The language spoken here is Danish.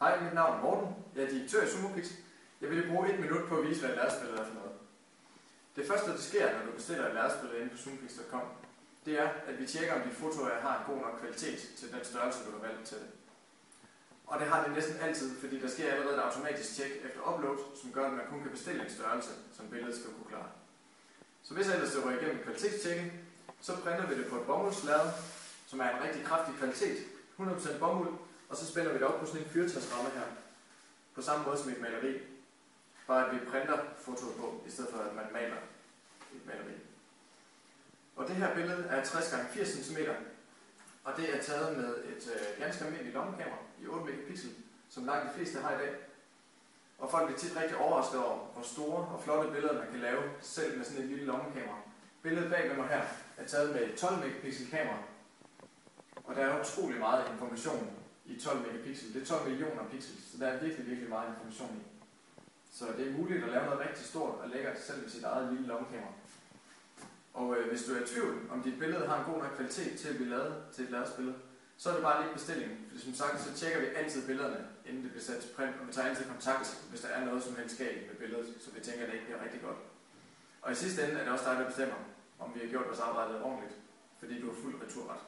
Hej, mit navn er Morten. Jeg er direktør i SumoPix. Jeg vil bruge 1 minut på at vise, hvad et lærredsbillede er for noget. Det første, der sker, når du bestiller et lærredsbillede inde på sumopix.com, det er, at vi tjekker, om dit foto har en god nok kvalitet til den størrelse, du har valgt til det. Og det har det næsten altid, fordi der sker allerede et automatisk tjek efter upload, som gør, at man kun kan bestille en størrelse, som billedet skal kunne klare. Så hvis ellers det rører igennem kvalitetstjekket, så printer vi det på et bomuldslærred, som er en rigtig kraftig kvalitet, 100% bomuld, og så spænder vi det op på sådan en fyrtræsramme her, på samme måde som et maleri. Bare at vi printer fotoet på, i stedet for at man maler et maleri. Og det her billede er 60x80 cm, og det er taget med et ganske almindeligt lommekamera i 8 megapixel, som langt de fleste har i dag. Og folk bliver tit rigtig overrasket over, hvor store og flotte billeder man kan lave, selv med sådan et lille lommekamera. Billedet bag ved mig her er taget med et 12 megapixel kamera, og der er utrolig meget information i 12 megapixel. Det er 12 millioner pixels, så der er virkelig meget information i. Så det er muligt at lave noget rigtig stort og lækkert selv med sit eget lille lommekamera. Og hvis du er i tvivl, om dit billede har en god nok kvalitet til at blive lavet til et lærredsbillede, så er det bare lige bestilling. For som sagt, så tjekker vi altid billederne, inden det bliver sat til print, og vi tager altid kontakt, hvis der er noget som helst galt med billedet, så vi tænker, at det ikke bliver rigtig godt. Og i sidste ende er det også dig, der bestemmer, om vi har gjort vores arbejde ordentligt, fordi du har fuld returret.